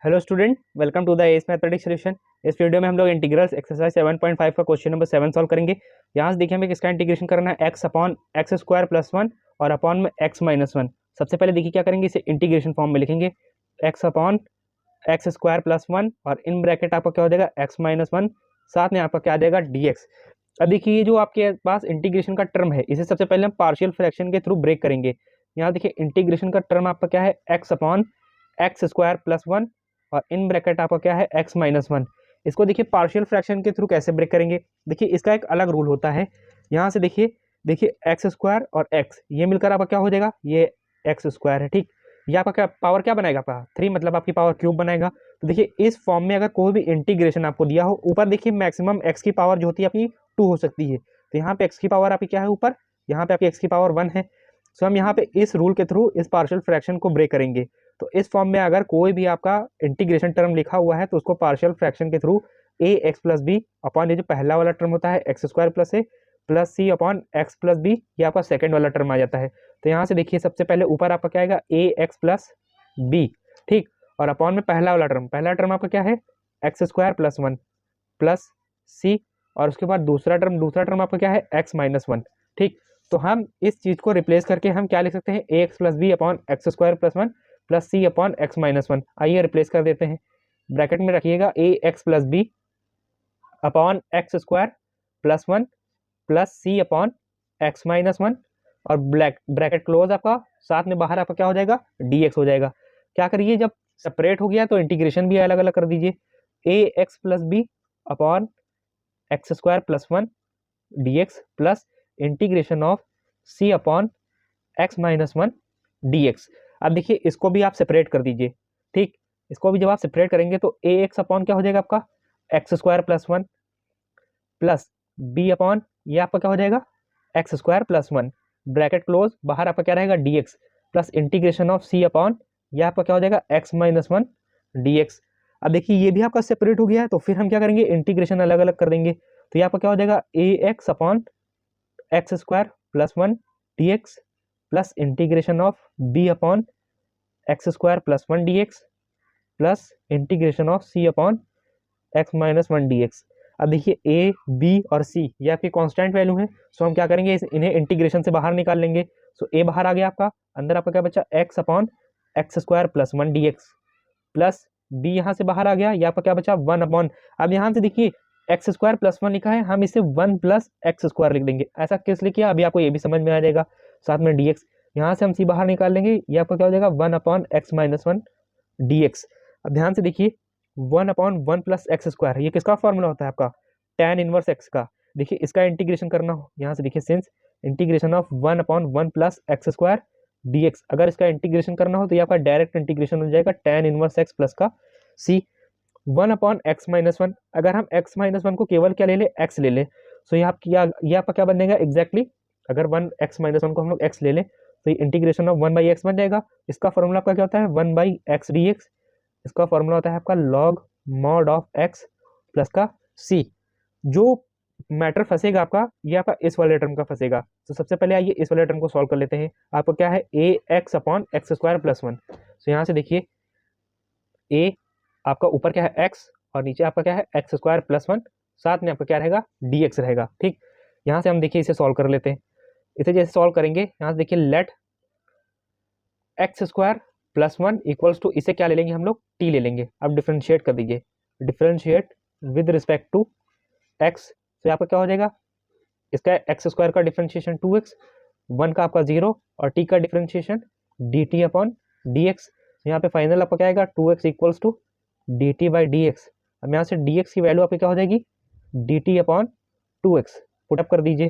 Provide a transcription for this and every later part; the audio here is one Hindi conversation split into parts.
Hello student, welcome to the S mathematics solution. इस वीडियो में हम लोग इंटीग्रल्स एक्सरसाइज 7.5 का क्वेश्चन नंबर 7 सॉल्व करेंगे। यहाँ से देखिए हमें किसका इंटीग्रेशन करना है, x upon x square plus 1 और अपॉन में एक्स माइनस 1। सबसे पहले देखिए क्या करेंगे, इसे इंटीग्रेशन फॉर्म में लिखेंगे, x upon x square plus 1 और इन ब्रैकेट आपका क्या हो जाएगा एक्स माइनस 1, साथ में आपका क्या आ जाएगा डी एक्स। अब देखिए ये जो आपके पास इंटीग्रेशन का टर्म है, इसे सबसे पहले हम पार्शियल फ्रैक्शन के थ्रू ब्रेक करेंगे। यहाँ देखिए इंटीग्रेशन का टर्म आपका क्या है, x upon x square plus 1 और इन ब्रैकेट आपका क्या है एक्स माइनस 1। इसको देखिए पार्शियल फ्रैक्शन के थ्रू कैसे ब्रेक करेंगे, देखिए इसका एक अलग रूल होता है। यहाँ से देखिए देखिए एक्स स्क्वायर और एक्स ये मिलकर आपका क्या हो जाएगा, ये एक्स स्क्वायर है, ठीक। ये आपका क्या पावर क्या बनाएगा, आपका 3 मतलब आपकी पावर क्यूब बनाएगा। तो देखिए इस फॉर्म में अगर कोई भी इंटीग्रेशन आपको दिया हो, ऊपर देखिए मैक्सिमम एक्स की पावर जो होती है अपनी 2 हो सकती है, तो यहाँ पे एक्स की पावर आपकी क्या है ऊपर, यहाँ पे आपकी एक्स की पावर 1 है। सो हम यहाँ पे इस रूल के थ्रू इस पार्शियल फ्रैक्शन को ब्रेक करेंगे। तो इस फॉर्म में अगर कोई भी आपका इंटीग्रेशन टर्म लिखा हुआ है तो उसको पार्शियल फ्रैक्शन के through A x plus B upon ये जो पहला वाला टर्म होता है x square plus A plus C upon x plus B, ये आपका सेकंड वाला टर्म आ जाता है। तो यहाँ से देखिए सबसे पहले ऊपर आपका क्या आएगा, ए एक्स प्लस बी, ठीक। और अपॉन में पहला वाला टर्म, पहला टर्म आपका क्या है एक्स स्क्वायर प्लस 1 प्लस सी, और उसके बाद दूसरा टर्म आपका क्या है एक्स माइनस 1, ठीक। तो हम इस चीज को रिप्लेस करके हम क्या लिख सकते हैं, a x plus B upon x square plus 1 plus C upon x minus 1। आइए रिप्लेस कर देते हैं, ब्रैकेट में रखिएगा a x plus B upon x square plus 1 plus C upon x minus 1 और ब्रैकेट क्लोज आपका, साथ में बाहर आपका क्या हो जाएगा डी एक्स हो जाएगा। क्या करिए, जब सेपरेट हो गया तो इंटीग्रेशन भी अलग अलग कर दीजिए, a x plus B upon x square plus 1 D x plus integration of C upon x minus 1 D x. अब देखिए इसको भी आप सेपरेट कर दीजिए, ठीक। इसको भी जब आप सेपरेट करेंगे तो ए एक्स अपॉन क्या हो जाएगा आपका x square plus 1 plus B upon ये आपका क्या हो जाएगा x square plus 1, bracket close, बाहर आपका क्या रहेगा D x plus integration of C upon ये आपका क्या हो जाएगा एक्स माइनस 1 डी एक्स। अब देखिए ये भी आपका सेपरेट हो गया है, तो फिर हम क्या करेंगे इंटीग्रेशन अलग अलग कर देंगे। तो ये आपका क्या हो जाएगा a x upon x square plus 1 D x plus integration of b upon x square plus 1 D x plus integration of C upon x minus 1 D x. अब देखिए ए बी और सी ये आपके कांस्टेंट वैल्यू हैं, सो हम क्या करेंगे इन्हें इंटीग्रेशन से बाहर निकाल लेंगे। सो ए बाहर आ गया आपका, अंदर आपका क्या बचा x upon x square plus 1 D x plus B यहाँ से बाहर आ गया, ये आपका क्या बचा 1 अपॉन, अब यहाँ से देखिए एक्स स्क्वायर प्लस 1 लिखा है, हम इसे 1 प्लस एक्स स्क्वायर लिख देंगे। ऐसा किस लिए किया अभी आपको ये भी समझ में आ जाएगा, साथ में डी एक्स यहाँ से हम सी बाहर निकाल लेंगे, ये आपका क्या हो जाएगा 1 upon x minus 1 D x. अब ध्यान से देखिए 1 अपॉन 1 प्लस एक्स स्क्वायर ये किसका फॉर्मूला होता है आपका tan इनवर्स एक्स का। देखिए इसका इंटीग्रेशन करना हो, यहाँ से देखिए since integration of 1 upon 1 plus x square D x, अगर इसका इंटीग्रेशन करना हो तो ये आपका डायरेक्ट इंटीग्रेशन हो जाएगा tan इनवर्स एक्स प्लस का सी 1 अपॉन एक्स माइनस 1। अगर हम एक्स माइनस 1 को केवल क्या ले ले एक्स ले ले, तो ये आपका क्या बनेगा एग्जैक्टली, अगर 1 एक्स माइनस 1 को हम लोग एक्स ले लें तो ये इंटीग्रेशन ऑफ 1 बाई एक्स बन जाएगा। इसका फॉर्मूला आपका क्या होता है 1 बाई एक्स डी एक्स, इसका फॉर्मूला होता है आपका log mod of x plus का सी। जो मैटर फंसेगा आपका ये आपका इस वाले टर्म का फंसेगा। तो सबसे पहले आइए इस वाले टर्म को सॉल्व कर लेते हैं। आपको क्या है a x upon x square plus 1, तो यहाँ से देखिए ए आपका ऊपर क्या है एक्स और नीचे आपका क्या है एक्स स्क्वायर प्लस 1, साथ में आपका क्या रहेगा डी एक्स रहेगा, ठीक। यहाँ से हम देखिए इसे सॉल्व कर लेते हैं। इसे जैसे सॉल्व करेंगे यहाँ से देखिए let x square plus 1 equals to, इसे क्या ले लेंगे हम लोग टी ले लेंगे। अब डिफ्रेंशिएट कर दीजिए, differentiate with respect to x, तो आपका क्या हो जाएगा इसका एक्स स्क्वायर का डिफ्रेंशिएशन 2x, 1 का आपका 0 और t का डिफ्रेंशिएशन dt अपॉन dx। यहाँ पे फाइनल आपका क्या आएगा 2x equals to dt by dx। अब यहाँ से dx की वैल्यू आपकी क्या हो जाएगी dt अपॉन 2x, पुटअप कर दीजिए,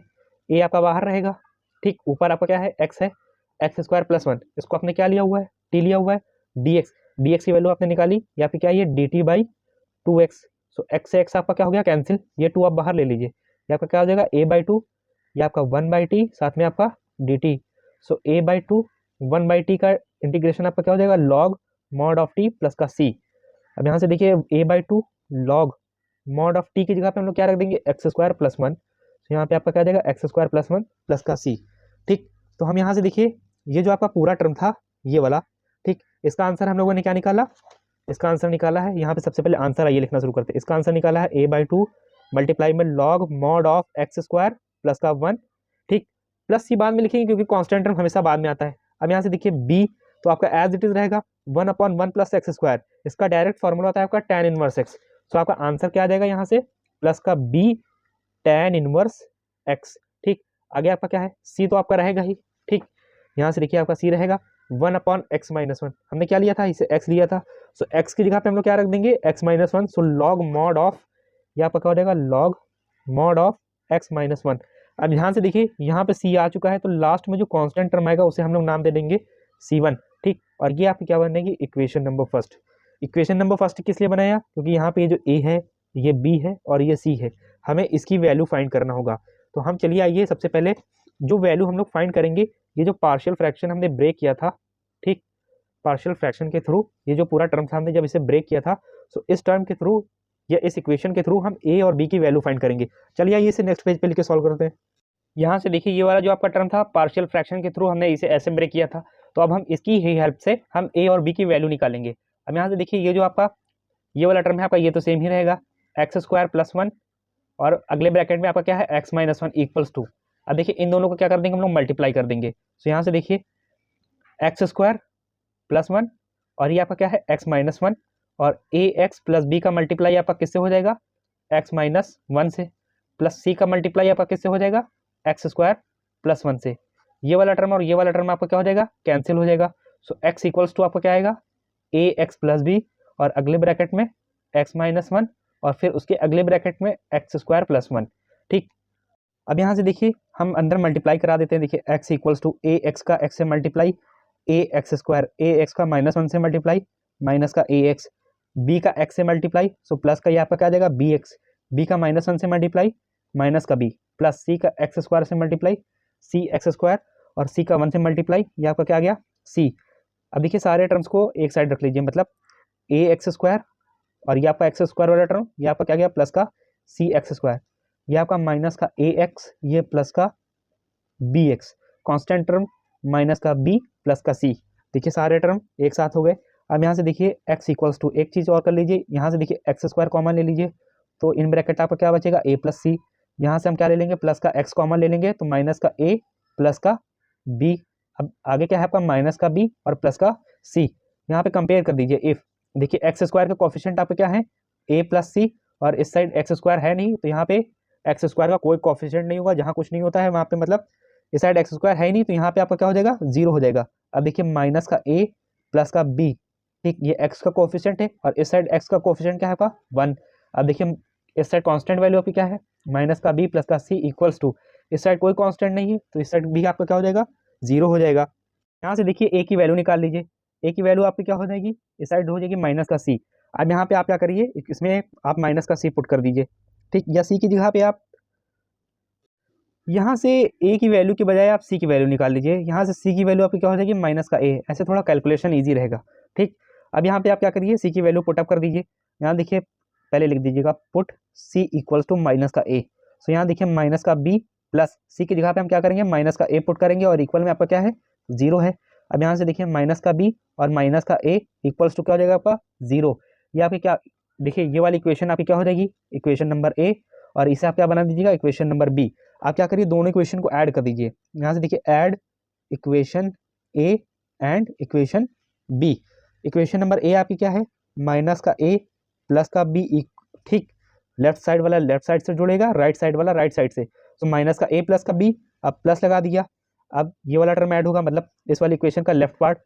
a आपका बाहर रहेगा, ठीक। ऊपर आपका क्या है x है एक्स स्क्वायर प्लस 1, इसको आपने क्या लिया हुआ है t लिया हुआ है, dx की वैल्यू आपने निकाली, या फिर क्या है dt by 2x। So x से x आपका क्या हो गया कैंसिल, ये 2 आप बाहर ले लीजिए, ये आपका क्या हो जाएगा a बाई 2, ये आपका 1 बाई टी, साथ में आपका dt। So a by 2 1 by T का इंटीग्रेशन आपका क्या हो जाएगा log mod of T plus का c। अब यहाँ से देखिए a by 2 log mod of T की जगह पे हम लोग क्या रख देंगे एक्स स्क्वायर प्लस 1, तो यहाँ पे आपका क्या आ जाएगा एक्स स्क्वायर प्लस 1 प्लस का c, ठीक। तो हम यहाँ से देखिए ये जो आपका पूरा टर्म था ये वाला, ठीक, इसका आंसर हम लोगों ने क्या निकाला इसका आंसर निकाला है, यहाँ पे सबसे पहले आंसर आइए लिखना शुरू करते हैं। इसका आंसर निकाला है a/2 मल्टीप्लाई में log mod of x square plus का 1, ठीक। प्लस सी बाद में लिखेंगे क्योंकि कांस्टेंट टर्म हमेशा बाद में आता है। अब यहाँ से देखिए b, तो आपका एज इट इज रहेगा 1/1 प्लस एक्स स्क्वायर, इसका डायरेक्ट फॉर्मूला होता है आपका tan इनवर्स x। तो आपका आंसर क्या आ जाएगा यहाँ से, प्लस का b tan इनवर्स x, ठीक। आगे आपका क्या है, c तो आपका रहेगा ही, ठीक। यहाँ से देखिए आपका c रहेगा 1/x-1, हमने क्या लिया था, इसे x लिया था। सो x की जगह पे हम लोग क्या रख देंगे, x-1। So log mod of, ये आपका क्या हो जाएगा, लॉग मॉड ऑफ x-1। अब यहाँ से देखिए यहाँ पे c आ चुका है, तो लास्ट में जो कांस्टेंट टर्म आएगा उसे हम लोग नाम दे देंगे c1, ठीक। और ये आपकी क्या बनेगी, equation number first. Equation number first किस लिए बनाया, क्योंकि यहाँ पे ये जो a है, ये b है और ये c है, हमें इसकी वैल्यू फाइंड करना होगा। तो हम चलिए आइए सबसे पहले जो वैल्यू हम लोग फाइंड करेंगे, ये जो पार्शियल फ्रैक्शन हमने ब्रेक किया था, ठीक, पार्शियल फ्रैक्शन के थ्रू ये जो पूरा टर्म था हमने जब इसे ब्रेक किया था, सो इस टर्म के थ्रू या इस इक्वेशन के थ्रू हम a और b की वैल्यू फाइंड करेंगे। चलिए आइए इसे नेक्स्ट पेज पे लिख के सॉल्व करते हैं। यहाँ से देखिए ये वाला जो आपका टर्म था पार्शियल फ्रैक्शन के थ्रू हमने इसे ऐसे ब्रेक किया था, तो अब हम इसकी ही हेल्प से हम a और b की वैल्यू निकालेंगे। अब यहाँ से देखिए ये जो आपका ये वाला टर्म है आपका, ये तो सेम ही रहेगा x² + 1, और अगले ब्रैकेट में आपका क्या है, x-1 = 2। अब देखिए इन दोनों को क्या कर देंगे हम लोग, मल्टीप्लाई कर देंगे। तो यहाँ से देखिए x² + 1 और ये आपका क्या है x-1, और ax + b का मल्टीप्लाई आपका किससे हो जाएगा, x-1 से, प्लस c का मल्टीप्लाई आपका किससे हो जाएगा, x² + 1 से। ये वाला टर्म और ये वाला टर्म आपका क्या हो जाएगा, कैंसिल हो जाएगा। सो x = आपका क्या आएगा, ax + b, और अगले ब्रैकेट में x-1, और फिर उसके अगले ब्रैकेट में x² + 1, ठीक। अब यहाँ से देखिए हम अंदर मल्टीप्लाई करा देते हैं। देखिए x = ax का x से मल्टीप्लाई, ax² ax का -1 से मल्टीप्लाई, माइनस का ax, b का x से मल्टीप्लाई, सो प्लस का ये आपका क्या आ जाएगा bx, b का -1 से मल्टीप्लाई, माइनस का b, प्लस c का x² से मल्टीप्लाई, cx², और c का 1 से मल्टीप्लाई, ये आपका क्या आ गया c। अब देखिए सारे टर्म्स को एक साइड रख लीजिए, मतलब ax², और ये आपका x² वाला टर्म, ये आपका क्या गया प्लस का cx², ये आपका माइनस का ax, ये प्लस का bx, कांस्टेंट टर्म माइनस का b प्लस का c। देखिए सारे टर्म एक साथ हो गए। अब यहाँ से देखिए x = एक चीज़ और कर लीजिए, यहाँ से देखिए x² कॉमन ले लीजिए, तो इन ब्रैकेट आपका क्या बचेगा a + c। यहाँ से हम क्या ले लेंगे, प्लस का x कॉमन ले लेंगे, तो माइनस का a प्लस का b। अब आगे क्या है आपका, माइनस का b और प्लस का c। यहाँ पे कंपेयर कर दीजिए इफ, देखिए x² का कोफिशिएंट आपका क्या है, a + c, और इस साइड x² है नहीं, तो यहाँ पे x² का कोई कोफिशिएंट नहीं होगा, जहाँ कुछ नहीं होता है वहाँ पे मतलब इस साइड x² है ही नहीं, तो यहाँ पे आपका क्या हो जाएगा, 0 हो जाएगा। अब देखिए माइनस का a प्लस का b, ठीक, ये x का कोफिशिएंट है, और इस साइड x का कोफिशिएंट क्या है आपका 1। अब देखिए इस साइड कांस्टेंट वैल्यू आपकी क्या है, माइनस का b प्लस का c = इस साइड कोई कांस्टेंट नहीं है, तो इस साइड b आपका क्या हो जाएगा, 0 हो जाएगा। यहाँ से देखिए a की वैल्यू निकाल लीजिए, a की वैल्यू आपकी क्या हो जाएगी, इस साइड हो जाएगी माइनस का c। अब यहाँ पे आप क्या करिए, इसमें आप माइनस का c पुट कर दीजिए, ठीक, या c की जगह पे आप यहाँ से a की वैल्यू की बजाय आप c की वैल्यू निकाल लीजिए। यहाँ से c की वैल्यू आपकी क्या हो जाएगी, माइनस का a, ऐसे थोड़ा कैलकुलेशन ईजी रहेगा, ठीक। अब यहाँ पे आप क्या करिए, c की वैल्यू पुटअप कर दीजिए। यहाँ देखिए पहले लिख दीजिएगा पुट c = माइनस का a। सो यहाँ देखिए माइनस का b प्लस c की जगह पे हम क्या करेंगे, माइनस का a पुट करेंगे, और इक्वल में आपका क्या है, 0 है। अब यहाँ से देखिए माइनस का b और माइनस का a = क्या हो जाएगा आपका 0। ये आपकी क्या, देखिए ये वाली इक्वेशन आपकी क्या हो जाएगी, इक्वेशन नंबर a, और इसे आप क्या बना दीजिएगा, इक्वेशन नंबर b। आप क्या करिए, दोनों इक्वेशन को ऐड कर दीजिए। यहाँ से देखिए add equation a and equation b। Equation number a आपकी क्या है, माइनस का a प्लस का b, ठीक, लेफ्ट साइड वाला लेफ्ट साइड से जुड़ेगा, राइट साइड वाला राइट साइड से, तो माइनस का a प्लस का b, अब प्लस लगा दिया। अब ये वाला टर्म ऐड होगा, मतलब इस वाली इक्वेशन का लेफ्ट पार्ट,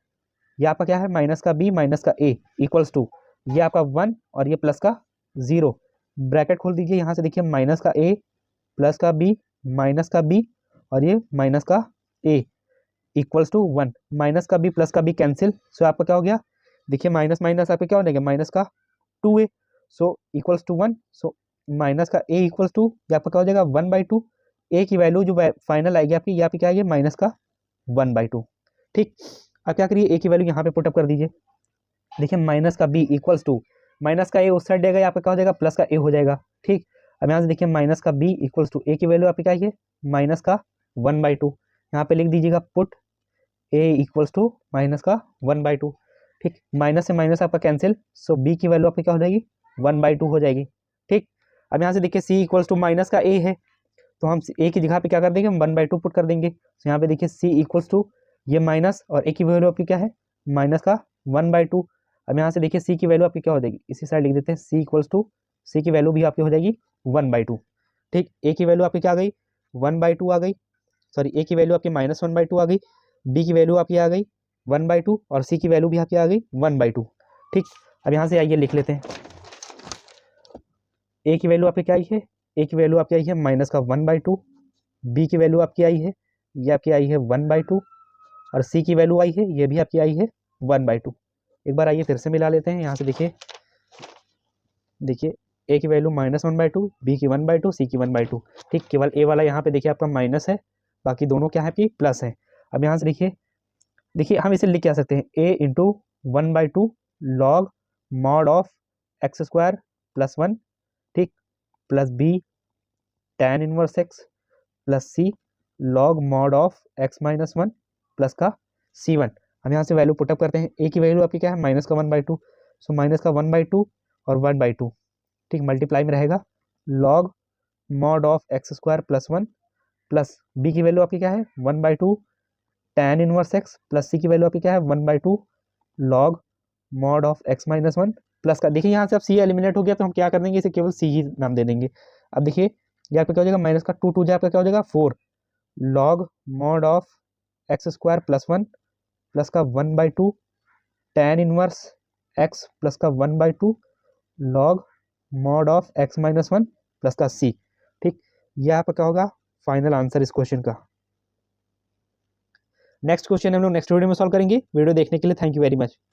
ये आपका क्या है, माइनस का b माइनस का a = ये आपका 1 और ये प्लस का 0। ब्रैकेट खोल दीजिए, यहाँ से देखिए माइनस का a प्लस का b माइनस का b, और ये माइनस का a = 1। माइनस का b प्लस का b कैंसिल, सो आपका क्या हो गया, देखिए माइनस माइनस आपका क्या हो जाएगा, माइनस का 2a, सो = 1। सो माइनस का a = ये आपका क्या हो जाएगा, 1/2। a की वैल्यू जो फाइनल आएगी आपकी, ये आपकी क्या आएगी, माइनस का 1/2, ठीक। अब क्या करिए, a की वैल्यू यहाँ पे पुटअप कर दीजिए। देखिए माइनस का b = माइनस का a उस साइड जाएगा, यहाँ पे क्या हो जाएगा, प्लस का a हो जाएगा, ठीक। अब यहाँ से देखिए माइनस का b = a की वैल्यू आपकी क्या है, माइनस का 1/2। यहाँ पे लिख दीजिएगा पुट a = माइनस का 1/2। ठीक, माइनस से माइनस आपका कैंसिल, सो बी की वैल्यू आपकी क्या हो जाएगी 1/2 हो जाएगी। ठीक, अब यहाँ से देखिए सी इक्वल्स टू माइनस का ए है, तो हम ए की जगह पे क्या कर देंगे, हम 1/2 पुट कर देंगे। तो यहाँ पे देखिए सी इक्वल्स टू ये माइनस और ए की वैल्यू आपकी क्या है माइनस का 1/2। अब यहाँ से देखिए सी की वैल्यू आपकी क्या हो जाएगी, इसी साइड लिख देते हैं, सी इक्वल्स टू सी की वैल्यू भी आपकी हो जाएगी 1/2। ठीक, ए की वैल्यू आपकी क्या आ गई 1/2 आ गई, सॉरी ए की वैल्यू आपकी -1/2 आ गई, बी की वैल्यू आपकी आ गई 1/2 और सी की वैल्यू भी आपकी आ गई 1/2। ठीक, अब यहाँ से आइए लिख लेते हैं, ए की वैल्यू आपकी क्या आई है, ए की वैल्यू आपकी आई है माइनस का 1/2, बी की वैल्यू आपकी आई है, ये आपकी आई है 1/2 और सी की वैल्यू आई है, ये भी आपकी आई है 1/2। एक बार आइए फिर से मिला लेते हैं, यहाँ से देखिए, देखिए ए की वैल्यू -1/2, बी की 1/2, सी की 1/2। ठीक, केवल ए वाला यहाँ पे देखिए आपका माइनस है, बाकी दोनों क्या है आपकी प्लस है। अब यहाँ से देखिए, देखिए हम इसे लिख क्या सकते हैं, a into 1/2 log mod of x² + 1, ठीक, plus b tan inverse x plus c log mod of x - 1 plus का c1। हम यहाँ से वैल्यू पुटअप करते हैं, ए की वैल्यू आपकी क्या है माइनस का 1/2, सो माइनस का 1/2 और 1/2, ठीक, मल्टीप्लाई में रहेगा log mod of x² + 1 plus B की वैल्यू आपकी क्या है 1/2 tan inverse x plus C की वैल्यू आपकी क्या है 1/2 log mod of x - 1 plus का, देखिए यहाँ से अब सी एलिमिनेट हो गया, तो हम क्या कर देंगे, इसे केवल सी ही नाम दे देंगे। अब देखिए यहाँ पे क्या हो जाएगा, माइनस का 2 2 आपका क्या हो जाएगा 4 log mod of x² + 1 plus का 1/2 tan इनवर्स x प्लस का 1/2 log mod of x - 1 plus का c। ठीक, यह आपका क्या होगा फाइनल आंसर इस क्वेश्चन का। नेक्स्ट क्वेश्चन हम लोग नेक्स्ट वीडियो में सॉल्व करेंगे। वीडियो देखने के लिए थैंक यू वेरी मच।